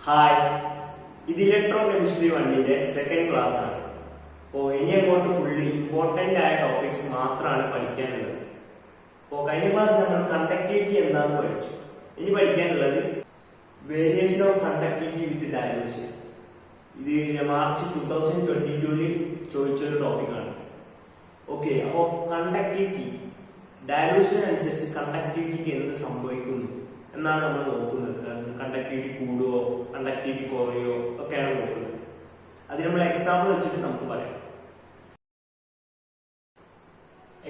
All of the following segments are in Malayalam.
ഹായ്, ഇത് ഇലക്ട്രോ കെമിസ്ട്രി 1ന്റെ സെക്കൻഡ് ക്ലാസ് ആണ്. അപ്പോൾ ഇനി അങ്ങോട്ട് ഫുള്ളി ഇമ്പോർട്ടന്റ് ആയ ടോപ്പിക്സ് മാത്രമാണ് പഠിക്കാനുള്ളത്. അപ്പോൾ കഴിഞ്ഞ ക്ലാസ് നമ്മൾ കണ്ടക്ടിവിറ്റി എന്താണെന്ന് പഠിച്ചു. ഇനി പഠിക്കാനുള്ളത് variation of conductivity with dilution. ഇത് മാർച്ച് 2022 ചോദിച്ചൊരു ടോപ്പിക്കാണ്. ഓക്കെ, അപ്പോൾ കണ്ടക്ടിവിറ്റി ഡയലൂഷൻ അനുസരിച്ച് കണ്ടക്ടിവിറ്റിക്ക് എന്ത് സംഭവിക്കുന്നു എന്നാണ് നമ്മൾ നോക്കുന്നത്. കണ്ടക്ടിവിറ്റി കൂടുകയോ കണ്ടക്ടിവിറ്റി കുറയോ ഒക്കെയാണ് നോക്കുന്നത്. അത് നമ്മൾ എക്സാമ്പിൾ വെച്ചിട്ട് നമുക്ക് പറയാം.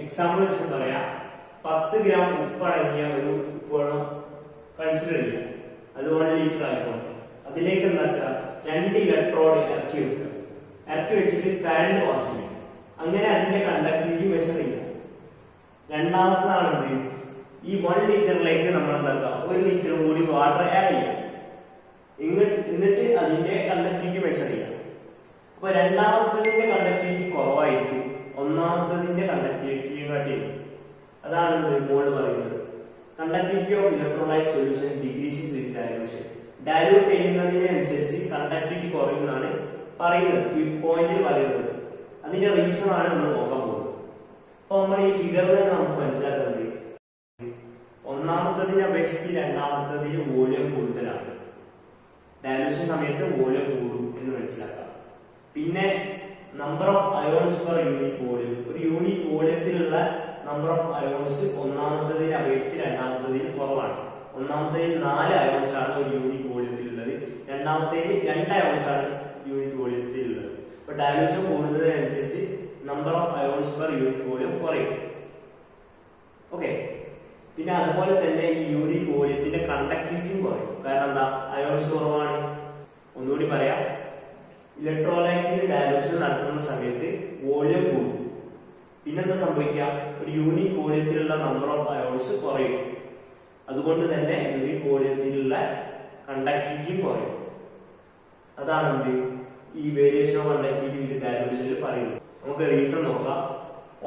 എക്സാമ്പിൾ വെച്ചിട്ട് പറയാം. 10 ഗ്രാം ഉപ്പടങ്ങിയ ഒരു ഉപ്പുവെള്ളം കൺസിഡർ ചെയ്യുക. അത് 1 ലിറ്റർ ആയിക്കോട്ടെ. അതിലേക്ക് എന്താക്കുക, 2 ഇലക്ട്രോഡ് ഇറക്കി വെക്കുക. ഇറക്കി വെച്ചിട്ട് കറണ്ട് പാസ് ചെയ്യുക. അങ്ങനെ അതിന്റെ കണ്ടക്ടിവിറ്റി മെഷർ ചെയ്യുക. രണ്ടാമത്തതാണെന്ത്, ഈ 1 ലിറ്ററിലേക്ക് നമ്മൾ എന്താക്കുക, 1 ലിറ്റർ കൂടി വാട്ടർ ആഡ് ചെയ്യാം. എന്നിട്ട് അതിന്റെ കണ്ടക്ടിവിറ്റി മെഷർ ചെയ്യാം. അപ്പൊ രണ്ടാമത്തതിന്റെ കണ്ടക്ടിവിറ്റി കുറവായിരിക്കും ഒന്നാമത്തതിന്റെ കണ്ടക്ടിവിറ്റിയെ കാട്ടിയും. അതാണ് മോള് പറയുന്നത്. Conductivity of electrolyte solution decreases with dilution. Dilute ചെയ്യുന്നതിനനുസരിച്ച് കണ്ടക്ടിവിറ്റി കുറയുന്നതാണ് പറയുന്നത്, ഈ പോയിന്റിൽ പറയുന്നത്. അതിന്റെ റീസൺ ആണ് നമ്മൾ നോക്കാൻ പോകുന്നത്. അപ്പൊ നമ്മൾ ഈ ഫിഗറിൽ തന്നെ നമുക്ക് മനസ്സിലാക്കുന്നത്, ഒന്നാമത്തതിനെ അപേക്ഷിച്ച് രണ്ടാമത്തതിന് വോളിയം കൂടുതലാണ്. ഡയലൂഷൻ സമയത്ത് വോളിയം കൂടും എന്ന് മനസ്സിലാക്കാം. പിന്നെ number of ions per unit volume, ഒരു യൂണിറ്റ് വോളിയത്തിലുള്ള നമ്പർ ഓഫ് അയോൺസ് ഒന്നാമത്തതിനെ അപേക്ഷിച്ച് രണ്ടാമത്തതിൽ കുറവാണ്. ഒന്നാമത്തതിൽ 4 അയോൺസ് ആണ് ഒരു യൂണിറ്റ് വോളിയത്തിലുള്ളത്, രണ്ടാമത്തേതിൽ 2 അയോൺസ് ആണ് യൂണിറ്റ് വോളിയത്തിലുള്ളത്. അപ്പൊ ഡയലൂഷൻ കൂടുന്നതിനനുസരിച്ച് number of ions per unit volume കുറയും. ഓക്കെ, പിന്നെ അതുപോലെ തന്നെ ഈ യൂണിറ്റ് വോളിയത്തിന്റെ കണ്ടക്ടിവിറ്റിയും കുറയും. കാരണം എന്താ, അയോൺസ് കുറവാണ്. ഒന്നുകൂടി പറയാം, ഇലക്ട്രോലൈറ്റിന് ഡയലൂഷൻ നടത്തുന്ന സമയത്ത് വോളിയം കൂടും. പിന്നെന്താ സംഭവിക്കുക, ഒരു യൂണിറ്റ് വോളിയത്തിലുള്ള നമ്പർ ഓഫ് അയോൺസ് കുറയും. അതുകൊണ്ട് തന്നെ യൂണിറ്റ് വോളിയത്തിലുള്ള കണ്ടക്ടിവിറ്റിയും കുറയും. അതാണ് എന്ത്, ഈ വേരിയേഷൻ ഓഫ് കണ്ടക്ടിവിറ്റി വിത്ത് ഡയലൂഷനിൽ പറയുന്നത്. നമുക്ക് റീസൺ നോക്കാം.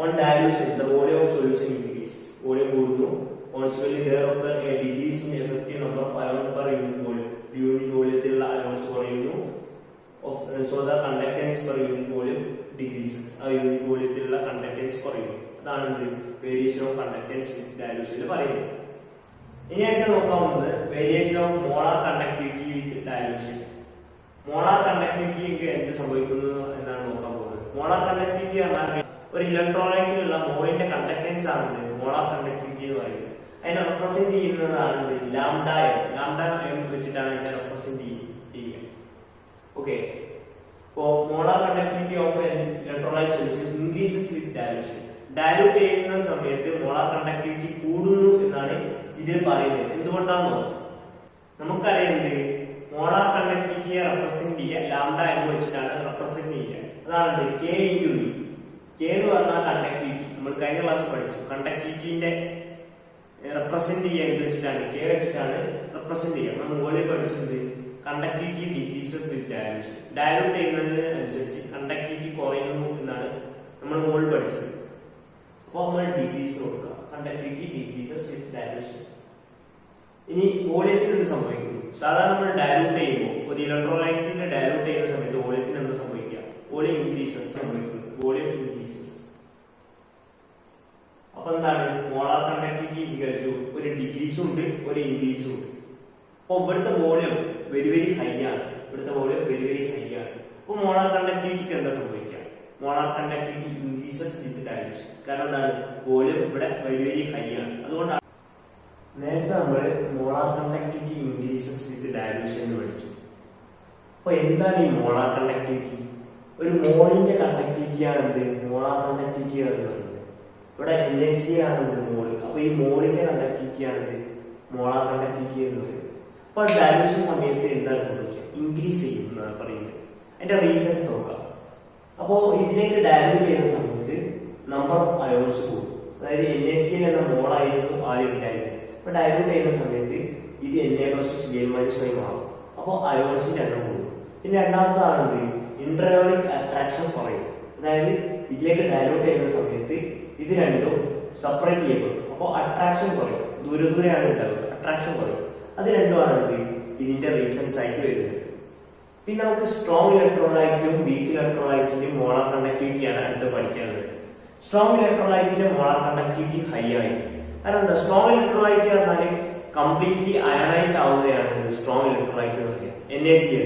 On dilution the volume of solution increase. Volume കൂടുന്നു. Consequently, there occur a decrease in effective number of ions per unit volume. Unit വോളിയത്തിലുള്ള അയോൺസ് കുറയുന്നു. So the conductance per unit volume decreases. ആ യൂണിറ്റ് വോളിയത്തിലുള്ള കണ്ടക്ടൻസ് കുറയുന്നു. അതാണ് വേരിയേഷൻ ഓഫ് കണ്ടക്ടൻസ് വിത്ത് ഡയലൂഷനിൽ പറയുന്നത്. ഇനി അടുത്ത് നോക്കാൻ പോകുന്നത് variation of molar conductivity with dilution. Molar കണ്ടക്ടിവിറ്റിക്ക് എന്ത് സംഭവിക്കുന്നു എന്നാണ് നോക്കാൻ പോകുന്നത്. മോളാർ കണ്ടക്ടിവിറ്റി പറഞ്ഞാൽ ഒരു ഇലക്ട്രോലൈറ്റിലുള്ള മോളിന്റെ കണ്ടക്ടൻസ് ആണ് മോളാർ കണ്ടക്ടിവിറ്റി എന്ന് പറയുന്നത്. അതിനെ റെപ്രസെന്റ് ചെയ്യുന്നതാണ് ലാംഡ എം. ലാംഡ എം വെച്ചിട്ടാണ് ഇതിനെ റെപ്രസെന്റ് ചെയ്യുക. ഓക്കെ, അപ്പോൾ molar conductivity of electrolyte solution increases with dilution. Dilute ചെയ്യുന്ന സമയത്ത് മോളാർ കണ്ടക്ടിവിറ്റി കൂടുന്നു എന്നാണ് ഇതിൽ പറയുന്നത്. എന്തുകൊണ്ടാണ് നോക്കാം. നമുക്കറിയുന്നത് മോളാർ കണ്ടക്ടിവിറ്റിയെ റെപ്രസെന്റ് ചെയ്യുക ലാംഡ എം വെച്ചിട്ടാണ് റെപ്രസെന്റ് ചെയ്യുക. അതാണ് കെ ഇൻറ്റു വി. കെ എന്ന് പറഞ്ഞാൽ കണ്ടക്ടിവിറ്റി. നമ്മൾ കഴിഞ്ഞ ക്ലാസ് പഠിച്ചു. കണ്ടക്ടിവിറ്റിന്റെ റെപ്രസെന്റ് ചെയ്യാൻ എന്ത് വെച്ചിട്ടാണ്, കെ വെച്ചിട്ടാണ് റെപ്രസെന്റ് ചെയ്യുക. നമ്മൾ മുകളിൽ പഠിച്ചത് conductivity decreases with dilution. Dilute ചെയ്യുന്നതിനനുസരിച്ച് കണ്ടക്ടിവിറ്റി കുറയുന്നു എന്നാണ് നമ്മൾ മുകളിൽ പഠിച്ചത്. അപ്പോൾ നമ്മൾ ഡിക്രീസ് കൊടുക്കുക. Conductivity decreases with dilution. ഇനി വോളിയത്തിന് എന്ത് സംഭവിക്കുന്നു. സാധാരണ നമ്മൾ ഡയലൂട്ട് ചെയ്യുമ്പോൾ, ഒരു ഇലക്ട്രോലൈറ്റിൽ ഡയലൂട്ട് ചെയ്യുന്ന സമയത്ത് വോളിയത്തിന് എന്ത് സംഭവിക്കുക, വോളിയം ഇൻക്രീസസ് സംഭവിക്കുന്നു. Volume increases. അപ്പൊ എന്താണ്, മോളാർ കണ്ടക്ടിവിറ്റി ഈക്വൽ ടു ഒരു ഡിക്രീസും ഉണ്ട് ഒരു ഇൻക്രീസും ഉണ്ട്. അപ്പൊ ഇവിടുത്തെ വോളിയം വെരി വെരി ഹൈ ആണ്. ഇവിടുത്തെ വോളിയം വെരി വെരി ഹൈ ആണ്. അപ്പൊ മോളാർ കണ്ടക്ടിവിറ്റിക്ക് എന്താ സംഭവിക്കുക, molar conductivity increases with dilution. കാരണം എന്താണ്, വോളിയം ഇവിടെ വെരി വെരി ഹൈ ആണ്. അതുകൊണ്ടാണ് നേരത്തെ നമ്മൾ molar conductivity increases with dilution എന്ന് പഠിച്ചു. അപ്പൊ എന്താണ് ഈ മോളാർ കണ്ടക്ടിവിറ്റി? ഒരു മോളിന്റെ കണ്ടക്ടിവിറ്റി ആണെന്ത്, മോളാർ കണ്ടക്ടിവിറ്റി എന്ന് പറയുന്നത്. ഇവിടെ NaC ആണ് മോള്. അപ്പൊ ഈ മോളിന്റെ കണ്ടക്ടിവിറ്റി ആണെന്ത്, മോളാർ കണ്ടക്ടിവിറ്റി എന്ന് പറയുന്നത്. അപ്പൊ ഡയലൂഷൻ സമയത്ത് എന്താണ് സംഭവിക്കുക, ഇൻക്രീസ് ചെയ്യും എന്നാണ് പറയുന്നത്. അതിന്റെ റീസൺസ് നോക്കാം. അപ്പോ ഇതിലേക്ക് ഡയലൂട്ട് ചെയ്യുന്ന സമയത്ത് നമ്പർ ഓഫ് അയോൺസ് കൂടും. അതായത് NaC എന്ന മോളായിരുന്നു ആദ്യം ഉണ്ടായിരുന്നത്. അപ്പൊ ഡയലൂട്ട് ചെയ്യുന്ന സമയത്ത് ഇത് Na+Cl- മാറും. അപ്പോൾ അയോൺസിന്റെ എണ്ണം കൂടും. പിന്നെ രണ്ടാമത്തെ ഇന്റർയോണിക് അട്രാക്ഷൻ കുറയും. അതായത് ഇതിലേക്ക് ഡയലൂട്ട് ചെയ്യുന്ന സമയത്ത് ഇത് രണ്ടും സെപ്പറേറ്റ് ചെയ്യപ്പെടും. അപ്പോൾ അട്രാക്ഷൻ കുറയും. ദൂരെ ദൂരെയാണ് ഉണ്ടാവുക, അട്രാക്ഷൻ കുറയും. അത് രണ്ടുമാണ് ഇതിന്റെ റീസൺസ് ആയിട്ട് വരുന്നത്. പിന്നെ നമുക്ക് സ്ട്രോങ് ഇലക്ട്രോലൈറ്റും വീക്ക് ഇലക്ട്രോലൈറ്റിന്റെയും മോളാർ കണ്ടക്ടിവിറ്റിയാണ് അടുത്ത് പഠിക്കുന്നത്. സ്ട്രോങ് ഇലക്ട്രോലൈറ്റിന്റെ മോളാർ കണ്ടക്ടിവിറ്റി ഹൈ ആയിരിക്കും. കാരണം എന്താ, സ്ട്രോങ് ഇലക്ട്രോലൈറ്റ് പറഞ്ഞാൽ കംപ്ലീറ്റ്ലി അയണൈസ് ആവുകയാണ് സ്ട്രോങ് ഇലക്ട്രോലൈറ്റ് എന്ന് പറയുന്നത്. NaCl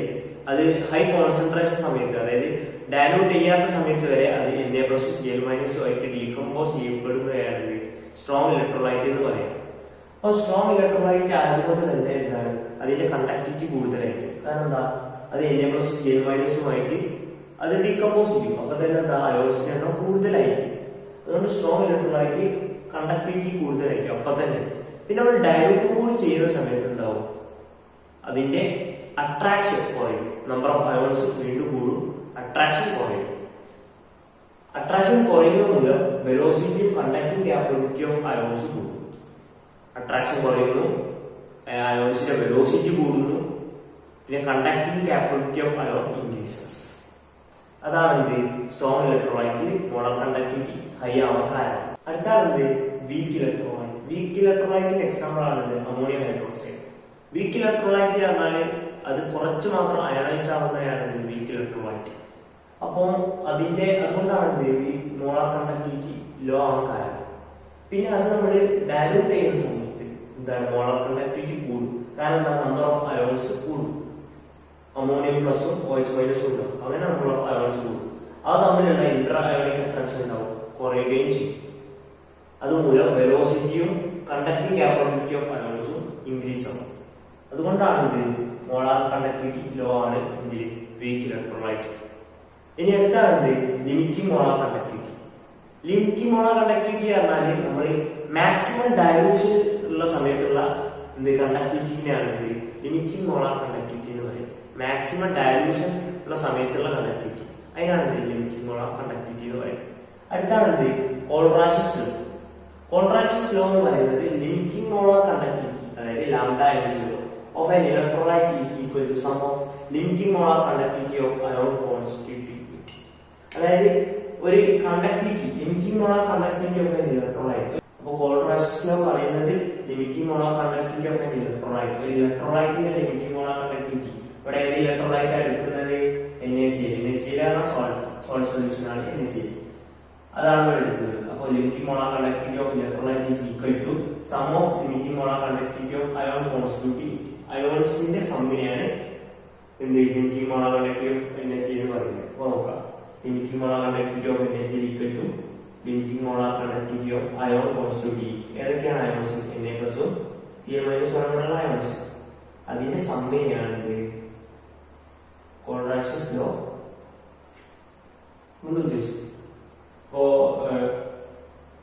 അത് ഹൈ കോൺസെൻട്രേഷൻ സമയത്ത്, അതായത് ഡയലൂട്ട് ചെയ്യാത്ത സമയത്ത് വരെ അത് Na+Cl- ആയിട്ട് ഡീകമ്പോസ് ചെയ്യപ്പെടുകയാണ് സ്ട്രോങ് ഇലക്ട്രോലൈറ്റ് എന്ന് പറയാം. അപ്പോൾ സ്ട്രോങ് ഇലക്ട്രോലൈറ്റ് ആയതുകൊണ്ട് തന്നെ എന്താണ്, അതിന്റെ കണ്ടക്ടിവിറ്റി കൂടുതലായിരിക്കും. കാരണം എന്താ, അത് Na+Cl- ആയിട്ട് അത് ഡീകമ്പോസ് ചെയ്യും. അപ്പൊ തന്നെ എന്താ, അയോൺസിന്റെ എണ്ണം കൂടുതലായിരിക്കും. അതുകൊണ്ട് സ്ട്രോങ് ഇലക്ട്രോലൈറ്റ് കണ്ടക്ടിവിറ്റി കൂടുതലായിരിക്കും അപ്പൊ തന്നെ. പിന്നെ നമ്മൾ ഡയലൂട്ട് കൂടി ചെയ്യുന്ന സമയത്ത് ഉണ്ടാവും അതിന്റെ അട്രാക്ഷൻ കുറയും. നമ്പർ ഓഫ് അയോൺസ് വീണ്ടും കൂടും, അട്രാക്ഷൻ കുറയും. അട്രാക്ഷൻ കുറയുന്നത് മൂലം velocity conducting capability of ions കൂടും. അട്രാക്ഷൻ കുറയുന്നു, അയോൺസിന്റെ വെലോസിറ്റി കൂടുന്നു, പിന്നെ conducting capability of ion increases. അതാണ് എന്ത്, സ്ട്രോങ് ഇലക്ട്രോലൈറ്റിൽ മോളാർ കണ്ടക്ടിവിറ്റി ഹൈ ആവാൻ കാരണം. അടുത്താണ് വീക്ക് ഇലക്ട്രോലൈറ്റ്. വീക്ക് ഇലക്ട്രോലൈറ്റിന്റെ എക്സാമ്പിൾ ആണ് അമോണിയം ഹൈഡ്രോക്സൈഡ്. വീക്ക് ഇലക്ട്രോലൈറ്റ് പറഞ്ഞാൽ അത് കുറച്ച് മാത്രം അയണൈസ് ആവുന്നതാണ് വീക്ക് ഇലക്ട്രോലൈറ്റ്. അപ്പോൾ അതുകൊണ്ടാണ് മോളാർ കണ്ടക്ടിവിറ്റി ലോ ആവാൻ കാരണം. പിന്നെ അത് നമ്മൾ ഡയലൂട്ട് ചെയ്യുന്ന സമയത്ത് എന്താണ്, മോളാർ കണ്ടക്ടിവിറ്റി കൂടും. കാരണം എന്താ, നമ്പർ ഓഫ് അയോൺസ് കൂടും. അമോണിയം പ്ലസും OH- ഉണ്ടാവും. അങ്ങനെ നമ്പർ ഓഫ് അയോൺസ് കൂടും. അത് തമ്മിലുള്ള ഇന്റർ അയോണിക് അട്രാക്ഷൻ ഉണ്ടാവും, കുറയുകയും ചെയ്യും. അതുമൂലം വെലോസിറ്റിയും കണ്ടക്ടിങ് ക്യാപ്പബിലിറ്റി ഓഫ് അയോൺസും ഇൻക്രീസ് ആവും. അതുകൊണ്ടാണ് മോളാർ കണ്ടക്ടിവിറ്റി ലോ ആണ് വീക്ക് ഇലക്ട്രോലൈറ്റ്. ഇനി അടുത്താണ് limiting molar conductivity. Limiting molar conductivity പറഞ്ഞാൽ നമ്മൾ മാക്സിമം ഡയലൂഷൻ ഉള്ള സമയത്തുള്ള കണ്ടക്ടിവിറ്റിയാണ് ലിമിറ്റിംഗ് മോളാർ കണ്ടക്ടിവിറ്റി എന്ന് പറയുന്നത്. മാക്സിമം ഡയലൂഷൻ ഉള്ള സമയത്തുള്ള കണ്ടക്ടിവിറ്റി, അതിനാണ് ലിമിറ്റിംഗ് മോളാർ കണ്ടക്ടിവിറ്റി എന്ന് പറയുന്നത്. അടുത്താണ് കോൾറാഷ്യസ് ലോ. കോൾറാഷ്യസ് ലോ എന്ന് പറയുന്നത് ലിമിറ്റിംഗ് മോളാർ കണ്ടക്ടിവിറ്റി, അതായത് λ0 of an electrolyte is equal to sum of limiting molar conductivity of ion constitutivity. അതായത് ഒരു conductivity, limiting molar conductivity of an electrolyte. അപ്പോൾ കോൾറാഷ്യസ് ലോ പറയുന്നത് limiting molar conductivity of an electrolyte, ഒരു ഇലക്ട്രോലൈറ്റിന്റെ ലിമിറ്റിംഗ് മോളാർ കണ്ടക്ടിവിറ്റി. ഇവിടെ ഏത് ഇലക്ട്രോലൈറ്റ് എടുക്കുന്നത്, NaCl. NaCl ആണ് സോൾട്ട് സൊല്യൂഷൻ ആണ് NaCl, അതാണ് ഇവിടെ എടുക്കുന്നത്. അപ്പോൾ limiting molar conductivity of electrolyte is equal to sum of limiting molar conductivity of ion constitutivity. അയോൺസിന്റെ സമ്മിനെയാണ് limiting molar conductivity of NaCl എന്ന് പറയുന്നത്. അപ്പോൾ നോക്കാം, limiting molar conductivity of NaCl equal to limiting molar conductivity of ion constitutivity. ഏതൊക്കെയാണ് അയോൺസ്, Na+ഉം Cl- ആണെന്നുള്ള അയോൺസ്. അതിന്റെ സമ്മിനെയാണ് കോൾറാഷ്യസ് ലോ ഉദ്ദേശിച്ചത്. അപ്പോ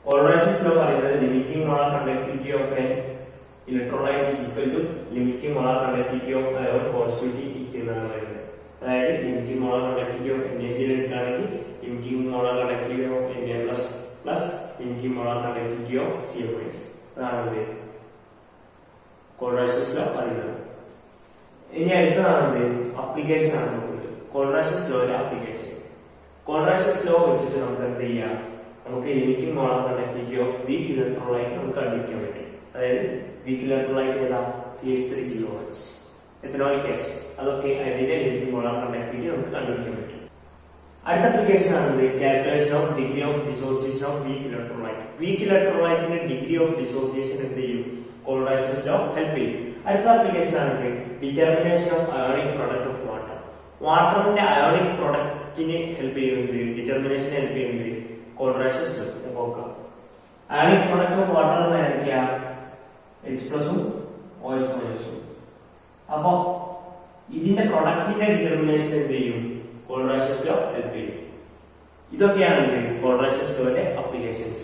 കോൾറാഷ്യസ് ലോ പറയുന്നത് limiting molar conductivity of an electrolyte is equal to limiting molar conductivity of ion constitutivity എന്നാണ് പറയുന്നത്. അതായത് limiting molar conductivity of NaCl എടുക്കുകയാണെങ്കിൽ limiting molar conductivity of Na+ plus limiting molar conductivity of Cl-. അതാണ് കോൾറാഷ്യസ് ലോ പറയുന്നത്. ഇനി അടുത്തതാണ് അപ്ലിക്കേഷൻ ആണ് നോക്കുന്നത്. കോൾറാഷ്യസ് ലോയുടെ അപ്ലിക്കേഷൻ. കോൾറാഷ്യസ് ലോ വെച്ചിട്ട് നമുക്ക് എന്ത് ചെയ്യാം, നമുക്ക് limiting molar conductivity of weak electrolyte നമുക്ക് കണ്ടുപിടിക്കാൻ പറ്റും. അതായത് വീക്ക് ഇലക്ട്രോലൈറ്റ് ഏതാ, CH3COH, എഥനോയിക് ആസിഡ്. അതൊക്കെ അതിന്റെ ലിമിറ്റിംഗ് മോളാർ കണ്ടക്ടിവിറ്റി നമുക്ക് കണ്ടുപിടിക്കാൻ പറ്റും. അടുത്ത അപ്ലിക്കേഷൻ ആണ് calculation of degree of dissociation of weak electrolyte. Weak ഇലക്ട്രോലൈറ്റിന്റെ ഡിഗ്രി ഓഫ് ഡിസോസിയേഷൻ എന്ത് ചെയ്യും, കോൾറാഷ്യസ് ലോ ഹെൽപ്പ് ചെയ്യും. അടുത്ത അപ്ലിക്കേഷൻ ആണ് determination of ionic product of water. വാട്ടറിന്റെ അയോണിക് പ്രൊഡക്റ്റിനെ ഹെൽപ്പ് ചെയ്യുന്നത്, ഡിറ്റർമിനേഷൻ ഹെൽപ്പ് ചെയ്യുന്നത് കോൾറാഷ്യസ് ലോ. നോക്കാം, അയോണിക് പ്രൊഡക്റ്റ് ഓഫ് വാട്ടർ എന്ന് ഏതൊക്കെയാ, H+ഉം OH-ഉം. അപ്പൊ ഇതിന്റെ പ്രൊഡക്റ്റിന്റെ ഡിറ്റർമിനേഷൻ എന്ത് ചെയ്യും, കോൾറാഷ്യസ് ലോ ഹെൽപ്പ് ചെയ്യും. ഇതൊക്കെയാണ് കോൾറാഷ്യസ് ലോയുടെ അപ്ലിക്കേഷൻസ്.